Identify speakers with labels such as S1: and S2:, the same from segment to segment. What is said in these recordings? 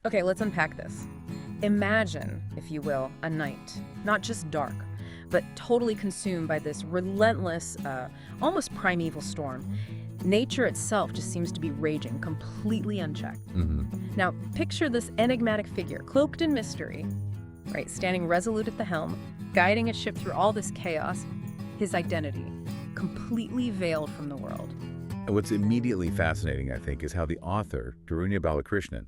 S1: Okay, let's unpack this. Imagine, if you will, a night, not just dark, but totally consumed by this relentless, almost primeval storm. Nature itself just seems to be raging, completely unchecked. Now, picture this enigmatic figure, cloaked in mystery, right, standing resolute at the helm, guiding a ship through all this chaos, his identity, completely veiled from the world.
S2: And what's immediately fascinating, I think, is how the author, Darunya Balakrishnan,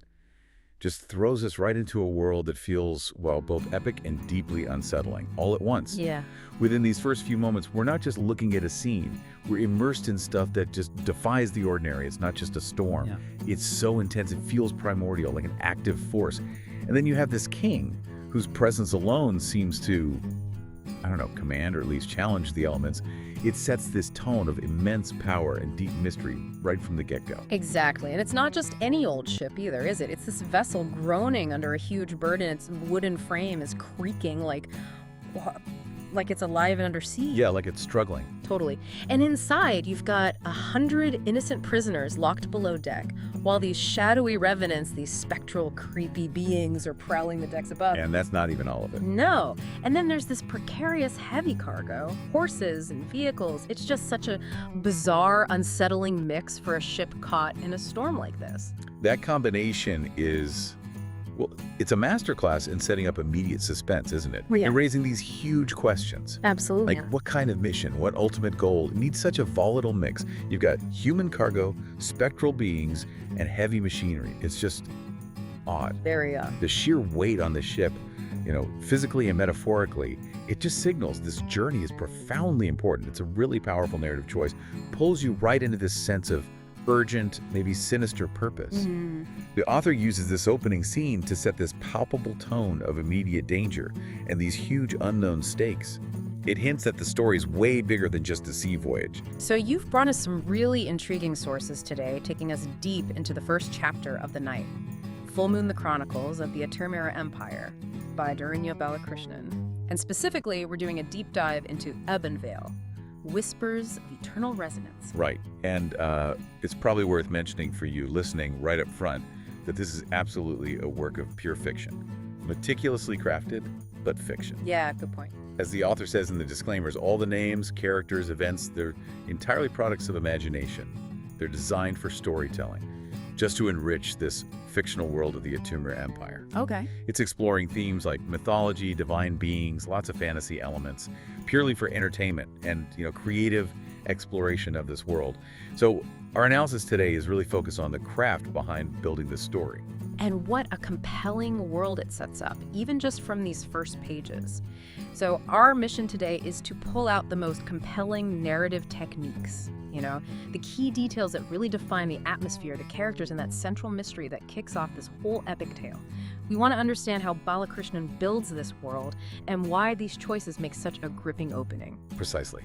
S2: just throws us right into a world that feels, well, both epic and deeply unsettling, all at once.
S1: Yeah.
S2: Within these first few moments, we're not just looking at a scene. We're immersed in stuff that just defies the ordinary. It's not just a storm.
S1: Yeah.
S2: It's so intense, it feels primordial, like an active force. And then you have this king, whose presence alone seems to, I don't know, command or at least challenge the elements. It sets this tone of immense power and deep mystery right from the get-go.
S1: Exactly. And it's not just any old ship either, is it? It's this vessel groaning under a huge burden. Its wooden frame is creaking like it's alive and under siege.
S2: Yeah, like it's struggling.
S1: Totally. And inside, you've got 100 innocent prisoners locked below deck, while these shadowy revenants, these spectral, creepy beings, are prowling the decks above.
S2: And that's not even all of it.
S1: No. And then there's this precarious heavy cargo, horses and vehicles. It's just such a bizarre, unsettling mix for a ship caught in a storm like this.
S2: That combination is, well, it's a masterclass in setting up immediate suspense, isn't it?
S1: Yeah.
S2: And raising these huge questions.
S1: Absolutely.
S2: Like, what kind of mission? What ultimate goal? It needs such a volatile mix. You've got human cargo, spectral beings, and heavy machinery. It's just odd.
S1: Very
S2: The sheer weight on the ship, physically and metaphorically, it just signals this journey is profoundly important. It's a really powerful narrative choice. Pulls you right into this sense of urgent, maybe sinister purpose. The author uses this opening scene to set this palpable tone of immediate danger and these huge unknown stakes. It hints that the story's way bigger than just a sea voyage.
S1: So you've brought us some really intriguing sources today, taking us deep into the first chapter of The Night, Full Moon: The Chronicles of the Aturmera Empire by Darunya Balakrishnan. And specifically, we're doing a deep dive into Ebonveil, Whispers of Eternal Resonance.
S2: Right. And it's probably worth mentioning for you listening right up front that this is absolutely a work of pure fiction. Meticulously crafted, but fiction.
S1: Yeah, good point.
S2: As the author says in the disclaimers, all the names, characters, events, they're entirely products of imagination. They're designed for storytelling, just to enrich this fictional world of the Aturmera Empire.
S1: Okay.
S2: It's exploring themes like mythology, divine beings, lots of fantasy elements, purely for entertainment and, creative exploration of this world. So our analysis today is really focused on the craft behind building this story.
S1: And what a compelling world it sets up, even just from these first pages. So our mission today is to pull out the most compelling narrative techniques, the key details that really define the atmosphere, the characters, and that central mystery that kicks off this whole epic tale. We want to understand how Balakrishnan builds this world and why these choices make such a gripping opening.
S2: Precisely.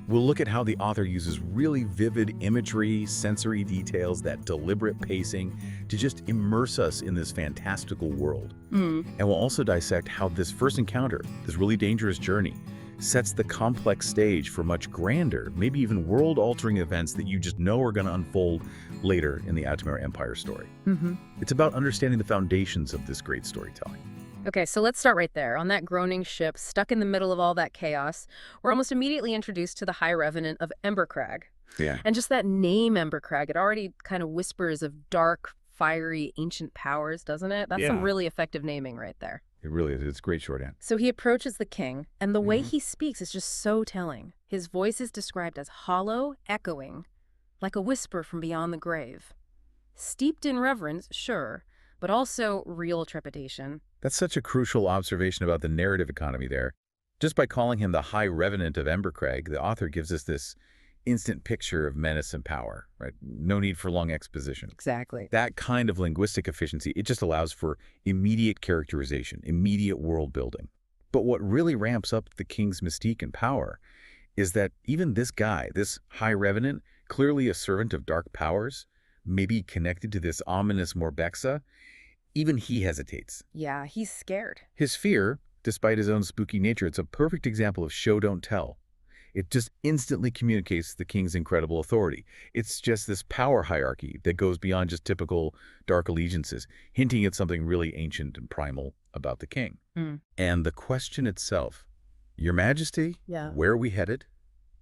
S2: We'll look at how the author uses really vivid imagery, sensory details, that deliberate pacing to just immerse us in this fantastical world. And we'll also dissect how this first encounter, this really dangerous journey, sets the complex stage for much grander, maybe even world-altering events that you just know are going to unfold later in the Aturmera Empire story. It's about understanding the foundations of this great storytelling.
S1: Okay, so let's start right there. On that groaning ship, stuck in the middle of all that chaos, we're almost immediately introduced to the High Revenant of Embercrag.
S2: Yeah.
S1: And just that name, Embercrag, it already kind of whispers of dark, fiery, ancient powers, doesn't it? That's some really effective naming right there.
S2: It really is. It's great shorthand.
S1: So he approaches the king, and the way he speaks is just so telling. His voice is described as hollow, echoing, like a whisper from beyond the grave. Steeped in reverence, sure, but also real trepidation.
S2: That's such a crucial observation about the narrative economy there. Just by calling him the High Revenant of Embercrag, the author gives us this instant picture of menace and power, right? No need for long exposition.
S1: Exactly.
S2: That kind of linguistic efficiency, it just allows for immediate characterization, immediate world building. But what really ramps up the king's mystique and power is that even this guy, this High Revenant, clearly a servant of dark powers, maybe connected to this ominous Morbexa, even he hesitates.
S1: Yeah, he's scared.
S2: His fear, despite his own spooky nature, it's a perfect example of show don't tell. It just instantly communicates the king's incredible authority. It's just this power hierarchy that goes beyond just typical dark allegiances, hinting at something really ancient and primal about the king.
S1: Mm.
S2: And the question itself, Your Majesty,
S1: Yeah.
S2: where are we headed?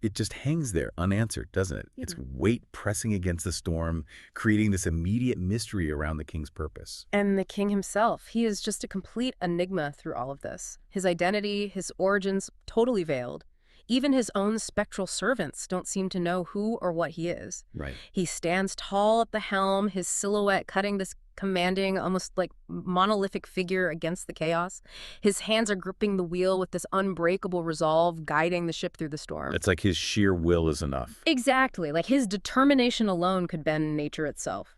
S2: It just hangs there unanswered, doesn't it? Its weight pressing against the storm, creating this immediate mystery around the king's purpose.
S1: And the king himself, he is just a complete enigma through all of this. His identity, his origins, totally veiled. Even his own spectral servants don't seem to know who or what he is.
S2: Right.
S1: He stands tall at the helm, his silhouette cutting this commanding, almost like monolithic figure against the chaos. His hands are gripping the wheel with this unbreakable resolve, guiding the ship through the storm.
S2: It's like his sheer will is enough.
S1: Exactly, like his determination alone could bend nature itself.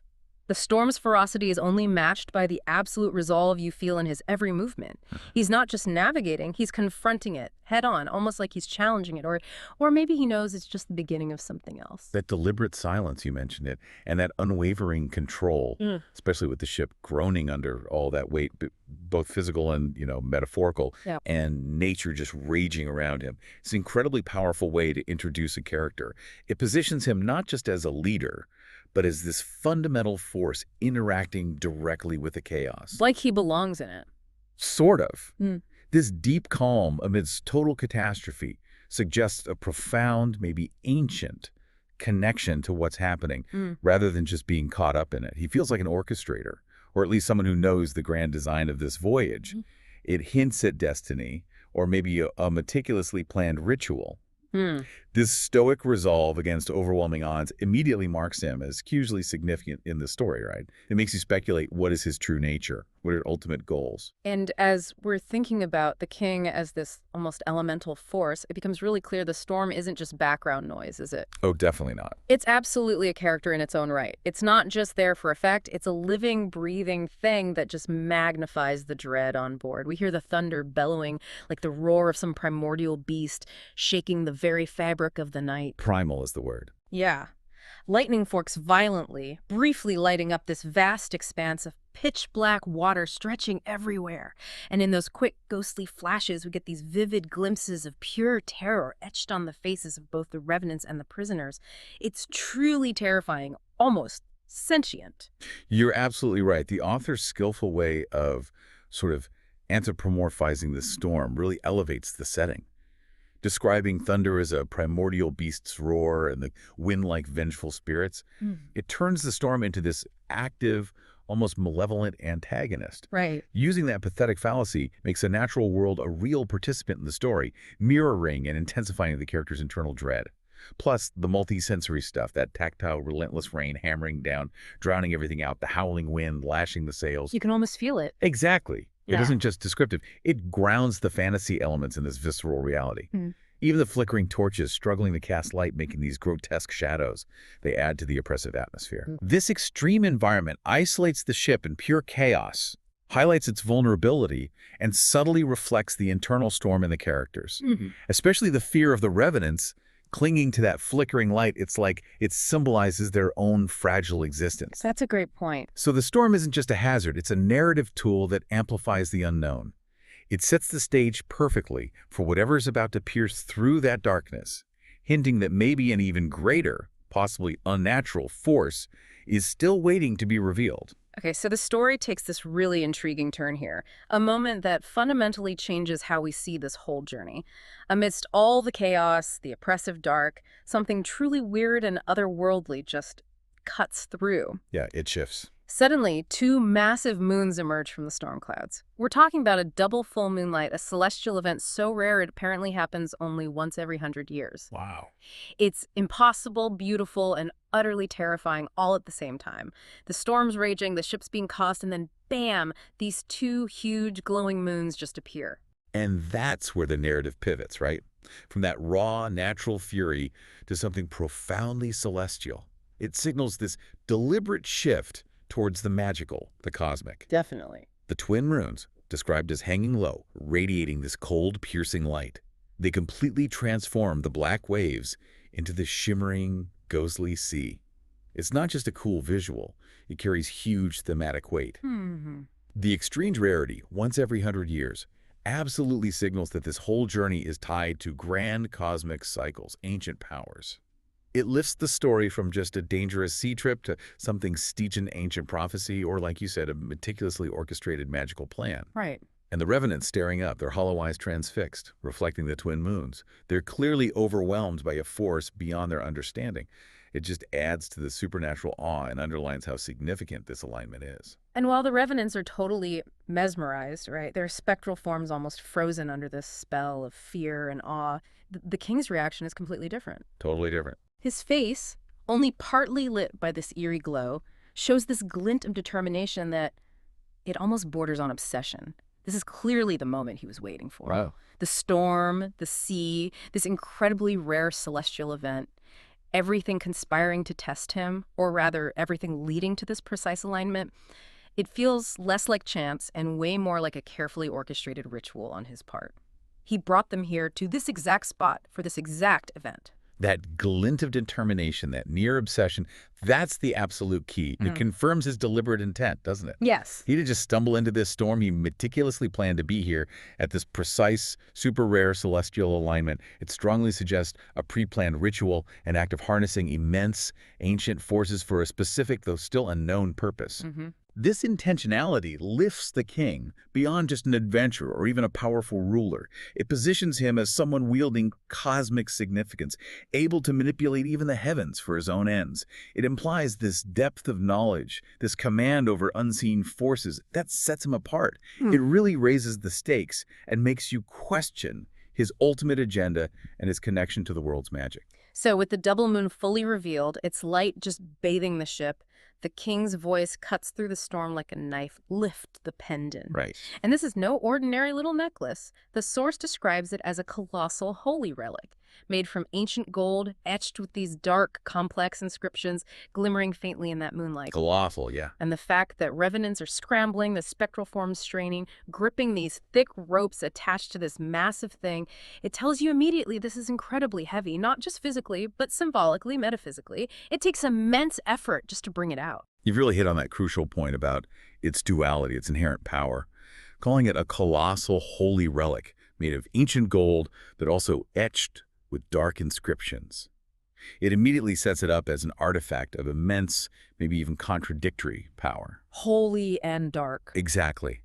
S1: The storm's ferocity is only matched by the absolute resolve you feel in his every movement. He's not just navigating, he's confronting it head on, almost like he's challenging it, or maybe he knows it's just the beginning of something else.
S2: That deliberate silence, you mentioned it, and that unwavering control, especially with the ship groaning under all that weight, both physical and, metaphorical,
S1: Yeah.
S2: and nature just raging around him. It's an incredibly powerful way to introduce a character. It positions him not just as a leader, but as this fundamental force interacting directly with the chaos.
S1: Like he belongs in it.
S2: Sort of.
S1: Mm.
S2: This deep calm amidst total catastrophe suggests a profound, maybe ancient, connection to what's happening, rather than just being caught up in it. He feels like an orchestrator, or at least someone who knows the grand design of this voyage. It hints at destiny, or maybe a meticulously planned ritual. This stoic resolve against overwhelming odds immediately marks him as hugely significant in the story, right? It makes you speculate what is his true nature, what are his ultimate goals.
S1: And as we're thinking about the king as this almost elemental force, it becomes really clear the storm isn't just background noise, is it?
S2: Oh, definitely not.
S1: It's absolutely a character in its own right. It's not just there for effect, it's a living, breathing thing that just magnifies the dread on board. We hear the thunder bellowing like the roar of some primordial beast, shaking the very fabric of the night.
S2: Primal is the word.
S1: Yeah. Lightning forks violently, briefly lighting up this vast expanse of pitch-black water stretching everywhere. And in those quick, ghostly flashes, we get these vivid glimpses of pure terror etched on the faces of both the revenants and the prisoners. It's truly terrifying, almost sentient.
S2: You're absolutely right. The author's skillful way of sort of anthropomorphizing the storm really elevates the setting. Describing thunder as a primordial beast's roar and the wind-like vengeful spirits, it turns the storm into this active, almost malevolent antagonist.
S1: Right.
S2: Using that pathetic fallacy makes the natural world a real participant in the story, mirroring and intensifying the character's internal dread. Plus, the multi-sensory stuff, that tactile, relentless rain hammering down, drowning everything out, the howling wind, lashing the sails.
S1: You can almost feel it.
S2: Exactly. It
S1: Yeah.
S2: isn't just descriptive. It grounds the fantasy elements in this visceral reality. Even the flickering torches struggling to cast light, making these grotesque shadows, they add to the oppressive atmosphere. This extreme environment isolates the ship in pure chaos, highlights its vulnerability, and subtly reflects the internal storm in the characters. Especially the fear of the revenants clinging to that flickering light. It's like it symbolizes their own fragile existence.
S1: That's a great point.
S2: So the storm isn't just a hazard, it's a narrative tool that amplifies the unknown. It sets the stage perfectly for whatever is about to pierce through that darkness, hinting that maybe an even greater, possibly unnatural force is still waiting to be revealed.
S1: Okay, so the story takes this really intriguing turn here, a moment that fundamentally changes how we see this whole journey. Amidst all the chaos, the oppressive dark, something truly weird and otherworldly just cuts through.
S2: Yeah, it shifts.
S1: Suddenly, two massive moons emerge from the storm clouds. We're talking about a double full moonlight, a celestial event so rare it apparently happens only once every 100 years.
S2: Wow.
S1: It's impossible, beautiful, and utterly terrifying all at the same time. The storm's raging, the ship's being tossed, and then bam, these two huge glowing moons just appear.
S2: And that's where the narrative pivots, right? From that raw, natural fury to something profoundly celestial. It signals this deliberate shift towards the magical, the cosmic.
S1: Definitely.
S2: The twin moons, described as hanging low, radiating this cold, piercing light. They completely transform the black waves into this shimmering, ghostly sea. It's not just a cool visual. It carries huge thematic weight. The extreme rarity, once every 100 years, absolutely signals that this whole journey is tied to grand cosmic cycles, ancient powers. It lifts the story from just a dangerous sea trip to something steeped in ancient prophecy or, like you said, a meticulously orchestrated magical plan.
S1: Right.
S2: And the revenants staring up, their hollow eyes transfixed, reflecting the twin moons. They're clearly overwhelmed by a force beyond their understanding. It just adds to the supernatural awe and underlines how significant this alignment is.
S1: And while the revenants are totally mesmerized, right, their spectral forms almost frozen under this spell of fear and awe, the king's reaction is completely different.
S2: Totally different.
S1: His face, only partly lit by this eerie glow, shows this glint of determination that it almost borders on obsession. This is clearly the moment he was waiting for.
S2: Wow.
S1: The storm, the sea, this incredibly rare celestial event, everything conspiring to test him, or rather, everything leading to this precise alignment. It feels less like chance and way more like a carefully orchestrated ritual on his part. He brought them here to this exact spot for this exact event.
S2: That glint of determination, that near obsession, that's the absolute key. It confirms his deliberate intent, doesn't it?
S1: Yes.
S2: He didn't just stumble into this storm. He meticulously planned to be here at this precise, super rare celestial alignment. It strongly suggests a pre-planned ritual, an act of harnessing immense, ancient forces for a specific, though still unknown purpose. This intentionality lifts the king beyond just an adventurer or even a powerful ruler. It positions him as someone wielding cosmic significance, able to manipulate even the heavens for his own ends. It implies this depth of knowledge, this command over unseen forces that sets him apart. It really raises the stakes and makes you question his ultimate agenda and his connection to the world's magic.
S1: So with the double moon fully revealed, its light just bathing the ship, the king's voice cuts through the storm like a knife. Lift the pendant.
S2: Right.
S1: And this is no ordinary little necklace. The source describes it as a colossal holy relic, made from ancient gold, etched with these dark, complex inscriptions, glimmering faintly in that moonlight.
S2: Colossal, yeah.
S1: And the fact that revenants are scrambling, the spectral forms straining, gripping these thick ropes attached to this massive thing, it tells you immediately this is incredibly heavy, not just physically, but symbolically, metaphysically. It takes immense effort just to bring it out.
S2: You've really hit on that crucial point about its duality, its inherent power. Calling it a colossal holy relic made of ancient gold, but also etched with dark inscriptions. It immediately sets it up as an artifact of immense, maybe even contradictory power.
S1: Holy and dark.
S2: Exactly.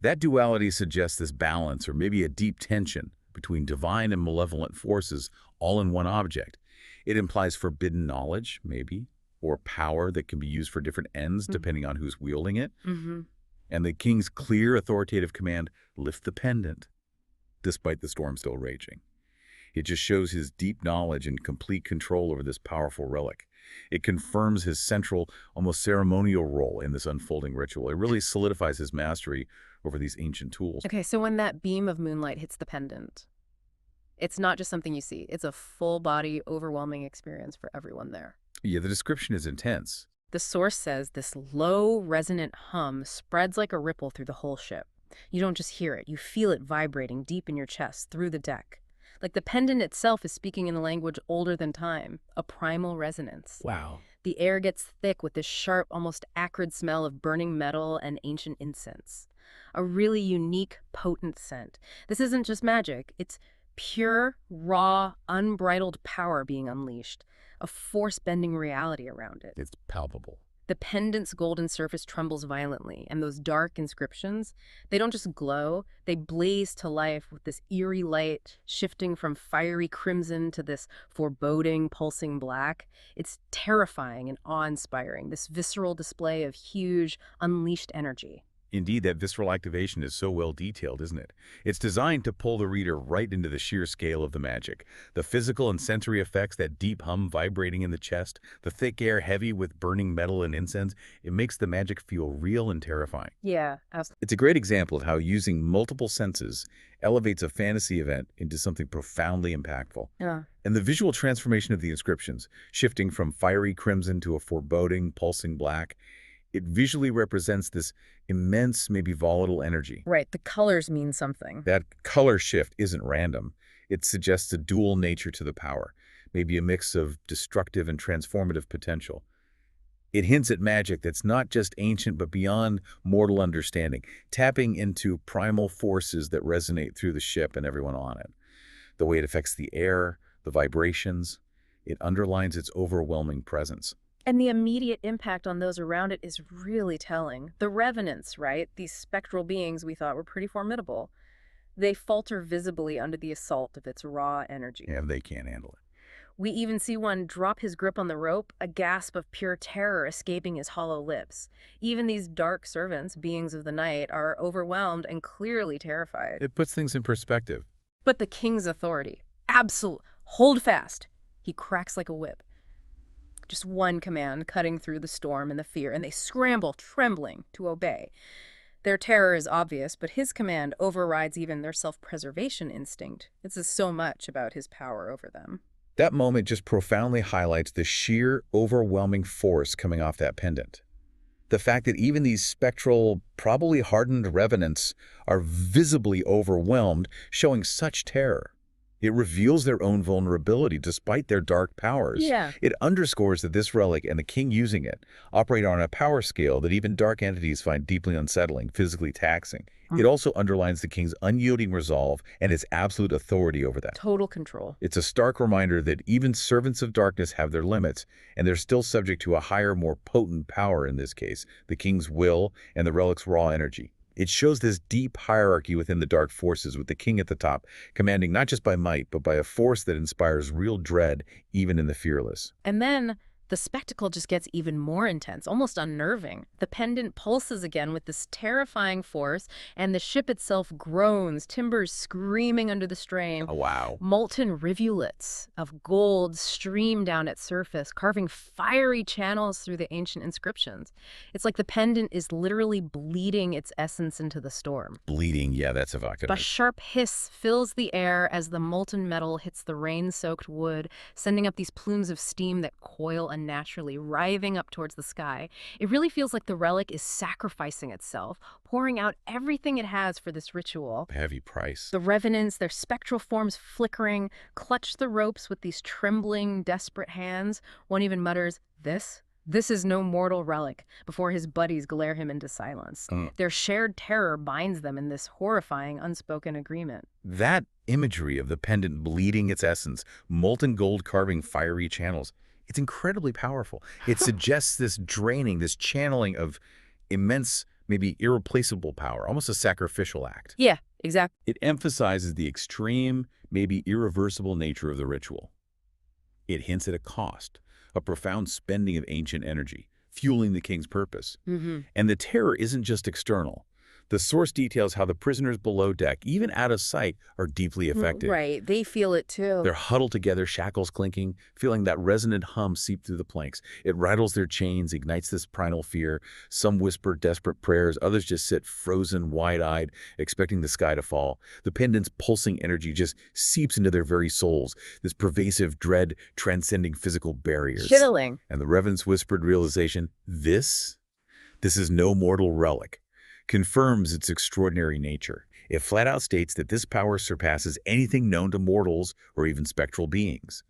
S2: That duality suggests this balance or maybe a deep tension between divine and malevolent forces all in one object. It implies forbidden knowledge, maybe, or power that can be used for different ends depending on who's wielding it. And the king's clear authoritative command, lift the pendant, despite the storm still raging. It just shows his deep knowledge and complete control over this powerful relic. It confirms his central, almost ceremonial role in this unfolding ritual. It really solidifies his mastery over these ancient tools.
S1: Okay, so when that beam of moonlight hits the pendant, it's not just something you see. It's a full-body, overwhelming experience for everyone there.
S2: Yeah, the description is intense.
S1: The source says this low, resonant hum spreads like a ripple through the whole ship. You don't just hear it. You feel it vibrating deep in your chest, through the deck. Like the pendant itself is speaking in a language older than time, a primal resonance.
S2: Wow.
S1: The air gets thick with this sharp, almost acrid smell of burning metal and ancient incense. A really unique, potent scent. This isn't just magic. It's pure, raw, unbridled power being unleashed. A force-bending reality around it.
S2: It's palpable.
S1: The pendant's golden surface trembles violently, and those dark inscriptions, they don't just glow, they blaze to life with this eerie light shifting from fiery crimson to this foreboding, pulsing black. It's terrifying and awe-inspiring, this visceral display of huge, unleashed energy.
S2: Indeed, that visceral activation is so well detailed, isn't it? It's designed to pull the reader right into the sheer scale of the magic. The physical and sensory effects, that deep hum vibrating in the chest, the thick air heavy with burning metal and incense, it makes the magic feel real and terrifying.
S1: Yeah, absolutely.
S2: It's a great example of how using multiple senses elevates a fantasy event into something profoundly impactful.
S1: Yeah.
S2: And the visual transformation of the inscriptions, shifting from fiery crimson to a foreboding, pulsing black, it visually represents this immense, maybe volatile energy.
S1: Right, the colors mean something.
S2: That color shift isn't random. It suggests a dual nature to the power, maybe a mix of destructive and transformative potential. It hints at magic that's not just ancient but beyond mortal understanding, tapping into primal forces that resonate through the ship and everyone on it. The way it affects the air, the vibrations, it underlines its overwhelming presence.
S1: And the immediate impact on those around it is really telling. The revenants, right? These spectral beings we thought were pretty formidable. They falter visibly under the assault of its raw energy.
S2: Yeah, they can't handle it.
S1: We even see one drop his grip on the rope, a gasp of pure terror escaping his hollow lips. Even these dark servants, beings of the night, are overwhelmed and clearly terrified.
S2: It puts things in perspective.
S1: But the king's authority, absolute, hold fast. He cracks like a whip. Just one command cutting through the storm and the fear, and they scramble, trembling, to obey. Their terror is obvious, but his command overrides even their self-preservation instinct. It says so much about his power over them.
S2: That moment just profoundly highlights the sheer, overwhelming force coming off that pendant. The fact that even these spectral, probably hardened revenants are visibly overwhelmed, showing such terror. It reveals their own vulnerability despite their dark powers.
S1: Yeah.
S2: It underscores that this relic and the king using it operate on a power scale that even dark entities find deeply unsettling, physically taxing. It also underlines the king's unyielding resolve and his absolute authority over them.
S1: Total control.
S2: It's a stark reminder that even servants of darkness have their limits, and they're still subject to a higher, more potent power in this case, the king's will and the relic's raw energy. It shows this deep hierarchy within the dark forces, with the king at the top, commanding not just by might, but by a force that inspires real dread, even in the fearless.
S1: And then the spectacle just gets even more intense, almost unnerving. The pendant pulses again with this terrifying force, and the ship itself groans, timbers screaming under the strain.
S2: Oh, wow.
S1: Molten rivulets of gold stream down its surface, carving fiery channels through the ancient inscriptions. It's like the pendant is literally bleeding its essence into the storm.
S2: Bleeding, yeah, that's evocative.
S1: A sharp hiss fills the air as the molten metal hits the rain-soaked wood, sending up these plumes of steam that coil unnaturally, writhing up towards the sky. It really feels like the relic is sacrificing itself, pouring out everything it has for this ritual.
S2: Heavy price.
S1: The revenants, their spectral forms flickering, clutch the ropes with these trembling, desperate hands. One even mutters, This is no mortal relic," before his buddies glare him into silence. Their shared terror binds them in this horrifying, unspoken agreement.
S2: That imagery of the pendant bleeding its essence, molten gold carving fiery channels, it's incredibly powerful. It suggests this draining, this channeling of immense, maybe irreplaceable power, almost a sacrificial act.
S1: Yeah, exactly.
S2: It emphasizes the extreme, maybe irreversible nature of the ritual. It hints at a cost, a profound spending of ancient energy, fueling the king's purpose. And the terror isn't just external. The source details how the prisoners below deck, even out of sight, are deeply affected.
S1: Right, they feel it too.
S2: They're huddled together, shackles clinking, feeling that resonant hum seep through the planks. It rattles their chains, ignites this primal fear. Some whisper desperate prayers, others just sit frozen, wide-eyed, expecting the sky to fall. The pendant's pulsing energy just seeps into their very souls, this pervasive dread transcending physical barriers.
S1: Chilling.
S2: And the Revenant's whispered realization, this is no mortal relic, confirms its extraordinary nature. It flat out states that this power surpasses anything known to mortals or even spectral beings.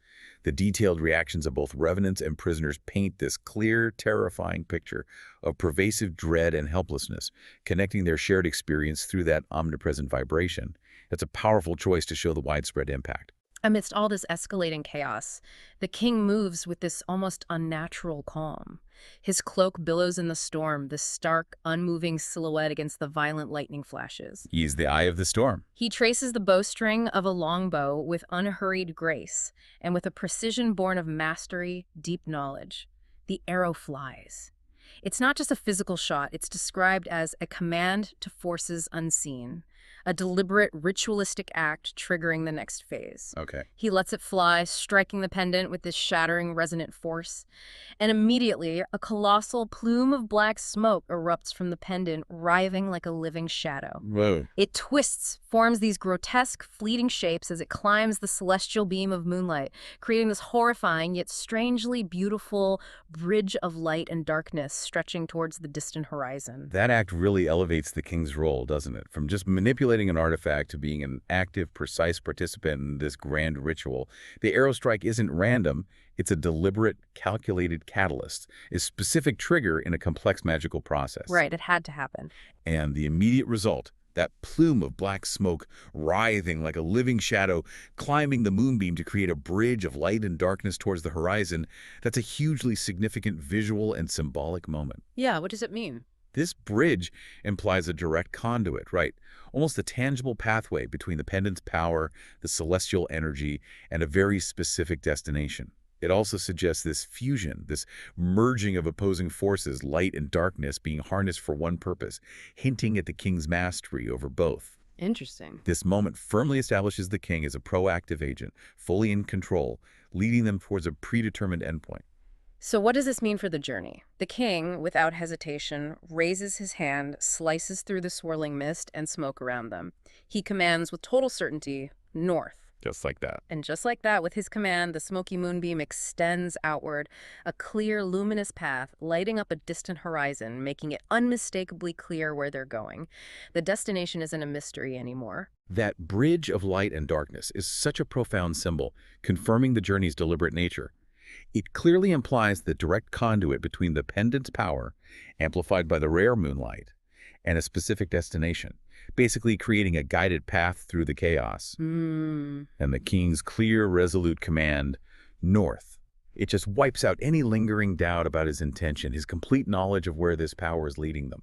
S2: The detailed reactions of both revenants and prisoners paint this clear, terrifying picture of pervasive dread and helplessness, connecting their shared experience through that omnipresent vibration. That's a powerful choice to show the widespread impact.
S1: Amidst all this escalating chaos, the king moves with this almost unnatural calm. His cloak billows in the storm, this stark, unmoving silhouette against the violent lightning flashes.
S2: He's the eye of the storm.
S1: He traces the bowstring of a longbow with unhurried grace, and with a precision born of mastery, deep knowledge. The arrow flies. It's not just a physical shot, it's described as a command to forces unseen. A deliberate, ritualistic act triggering the next phase.
S2: Okay.
S1: He lets it fly, striking the pendant with this shattering, resonant force. And immediately, a colossal plume of black smoke erupts from the pendant, writhing like a living shadow.
S2: Whoa.
S1: It twists, forms these grotesque, fleeting shapes as it climbs the celestial beam of moonlight, creating this horrifying yet strangely beautiful bridge of light and darkness stretching towards the distant horizon.
S2: That act really elevates the king's role, doesn't it? From just manipulating manipulating an artifact to being an active, precise participant in this grand ritual. The arrow strike isn't random. It's a deliberate, calculated catalyst, a specific trigger in a complex magical process.
S1: Right, it had to happen.
S2: And the immediate result, that plume of black smoke writhing like a living shadow, climbing the moonbeam to create a bridge of light and darkness towards the horizon, that's a hugely significant visual and symbolic moment.
S1: Yeah, what does it mean?
S2: This bridge implies a direct conduit, right? Almost a tangible pathway between the pendant's power, the celestial energy, and a very specific destination. It also suggests this fusion, this merging of opposing forces, light and darkness, being harnessed for one purpose, hinting at the king's mastery over both.
S1: Interesting.
S2: This moment firmly establishes the king as a proactive agent, fully in control, leading them towards a predetermined endpoint.
S1: So what does this mean for the journey? The king, without hesitation, raises his hand, slices through the swirling mist and smoke around them. He commands with total certainty, north.
S2: Just like that.
S1: And just like that, with his command, the smoky moonbeam extends outward, a clear, luminous path, lighting up a distant horizon, making it unmistakably clear where they're going. The destination isn't a mystery anymore.
S2: That bridge of light and darkness is such a profound symbol, confirming the journey's deliberate nature. It clearly implies the direct conduit between the pendant's power, amplified by the rare moonlight, and a specific destination, basically creating a guided path through the chaos. And the king's clear, resolute command, north. It just wipes out any lingering doubt about his intention, his complete knowledge of where this power is leading them.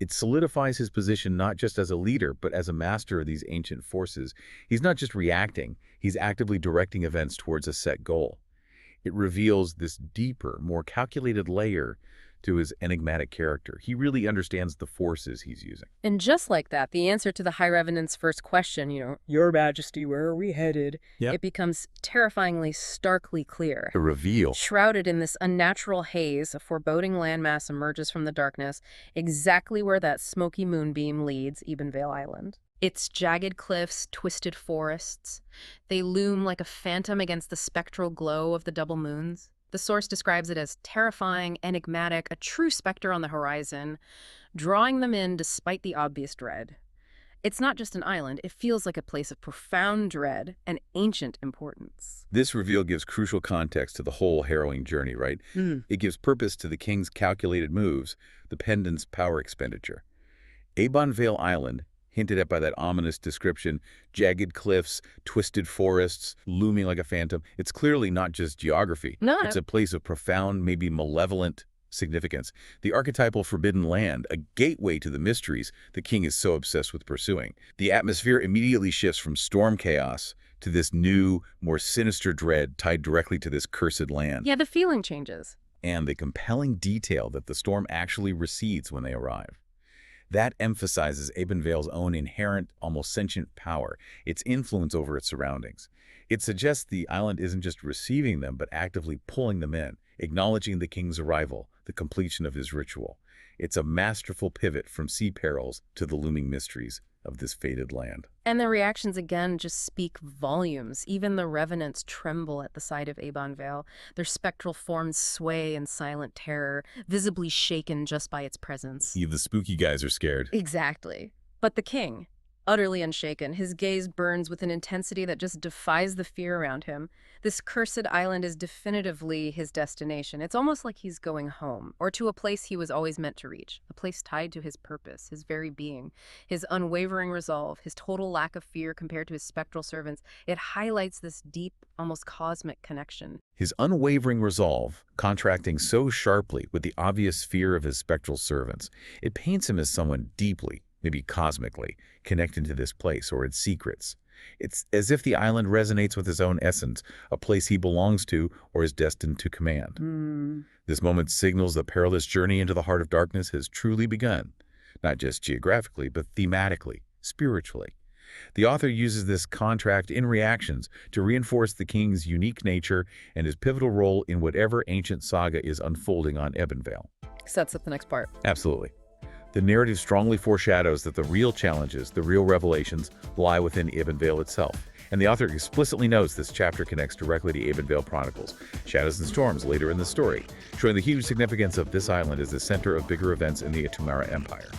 S2: It solidifies his position not just as a leader, but as a master of these ancient forces. He's not just reacting, he's actively directing events towards a set goal. It reveals this deeper, more calculated layer to his enigmatic character. He really understands the forces he's using.
S1: And just like that, the answer to the High Revenant's first question, Your Majesty, where are we headed?
S2: Yep.
S1: It becomes terrifyingly, starkly clear.
S2: The reveal.
S1: Shrouded in this unnatural haze, a foreboding landmass emerges from the darkness, exactly where that smoky moonbeam leads Ebonveil Island. Its jagged cliffs, twisted forests, they loom like a phantom against the spectral glow of the double moons. The source describes it as terrifying, enigmatic, a true specter on the horizon, drawing them in despite the obvious dread. It's not just an island, it feels like a place of profound dread and ancient importance.
S2: This reveal gives crucial context to the whole harrowing journey, right? It gives purpose to the king's calculated moves, the pendant's power expenditure. Ebonveil Island, hinted at by that ominous description, jagged cliffs, twisted forests, looming like a phantom. It's clearly not just geography.
S1: No.
S2: It's a place of profound, maybe malevolent significance. The archetypal forbidden land, a gateway to the mysteries the king is so obsessed with pursuing. The atmosphere immediately shifts from storm chaos to this new, more sinister dread tied directly to this cursed land.
S1: Yeah, the feeling changes.
S2: And the compelling detail that the storm actually recedes when they arrive. That emphasizes Ebonveil's own inherent, almost sentient power, its influence over its surroundings. It suggests the island isn't just receiving them, but actively pulling them in, acknowledging the king's arrival, the completion of his ritual. It's a masterful pivot from sea perils to the looming mysteries of this fated land.
S1: And the reactions again just speak volumes. Even the revenants tremble at the sight of Ebonveil. Their spectral forms sway in silent terror, visibly shaken just by its presence.
S2: Even the spooky guys are scared.
S1: Exactly. But the king, utterly unshaken, his gaze burns with an intensity that just defies the fear around him. This cursed island is definitively his destination. It's almost like he's going home, or to a place he was always meant to reach, a place tied to his purpose, his very being, his unwavering resolve, his total lack of fear compared to his spectral servants. It highlights this deep, almost cosmic connection.
S2: His unwavering resolve, contrasting so sharply with the obvious fear of his spectral servants, it paints him as someone deeply, maybe cosmically, connected to this place or its secrets. It's as if the island resonates with his own essence, a place he belongs to or is destined to command. This moment signals the perilous journey into the heart of darkness has truly begun, not just geographically, but thematically, spiritually. The author uses this contrast in reactions to reinforce the king's unique nature and his pivotal role in whatever ancient saga is unfolding on Ebonveil.
S1: Sets up the next part.
S2: Absolutely. The narrative strongly foreshadows that the real challenges, the real revelations, lie within Ebonveil itself. And the author explicitly notes this chapter connects directly to Ebonveil Chronicles, Shadows and Storms later in the story, showing the huge significance of this island as the center of bigger events in the Atumara Empire.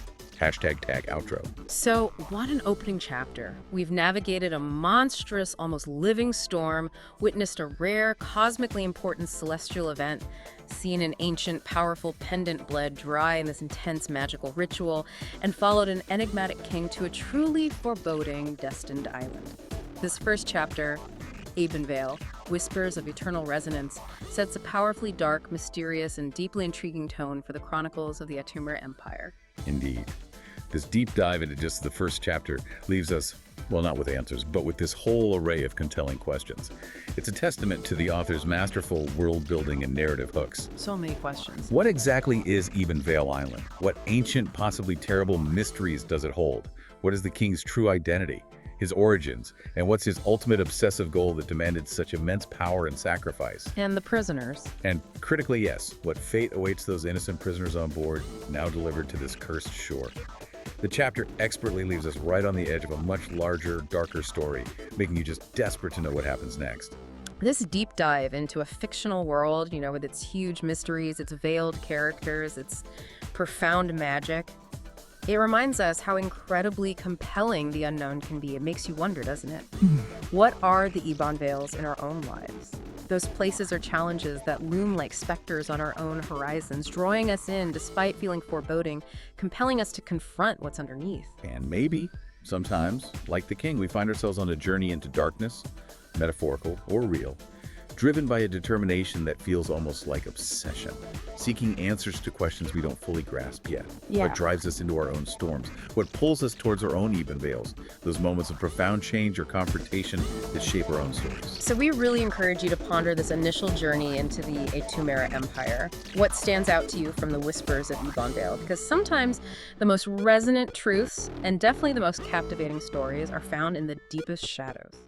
S2: Hashtag tag outro.
S1: So, what an opening chapter. We've navigated a monstrous, almost living storm, witnessed a rare, cosmically important celestial event, seen an ancient, powerful pendant bled dry in this intense magical ritual, and followed an enigmatic king to a truly foreboding, destined island. This first chapter, Ebonveil, Whispers of Eternal Resonance, sets a powerfully dark, mysterious, and deeply intriguing tone for the chronicles of the Atumar Empire.
S2: Indeed. This deep dive into just the first chapter leaves us, well, not with answers, but with this whole array of compelling questions. It's a testament to the author's masterful world building and narrative hooks.
S1: So many questions.
S2: What exactly is Ebonveil Island? What ancient, possibly terrible mysteries does it hold? What is the king's true identity, his origins, and what's his ultimate obsessive goal that demanded such immense power and sacrifice?
S1: And the prisoners.
S2: And critically, yes, what fate awaits those innocent prisoners on board, now delivered to this cursed shore. The chapter expertly leaves us right on the edge of a much larger, darker story, making you just desperate to know what happens next.
S1: This deep dive into a fictional world, with its huge mysteries, its veiled characters, its profound magic, it reminds us how incredibly compelling the unknown can be. It makes you wonder, doesn't it? What are the Ebonveils in our own lives? Those places or challenges that loom like specters on our own horizons, drawing us in despite feeling foreboding, compelling us to confront what's underneath.
S2: And maybe, sometimes, like the king, we find ourselves on a journey into darkness, metaphorical or real, driven by a determination that feels almost like obsession, seeking answers to questions we don't fully grasp yet. What drives us into our own storms, what pulls us towards our own Ebonveils, those moments of profound change or confrontation that shape our own stories.
S1: So we really encourage you to ponder this initial journey into the Atumar Empire. What stands out to you from the Whispers of Ebonveil? Because sometimes the most resonant truths and definitely the most captivating stories are found in the deepest shadows.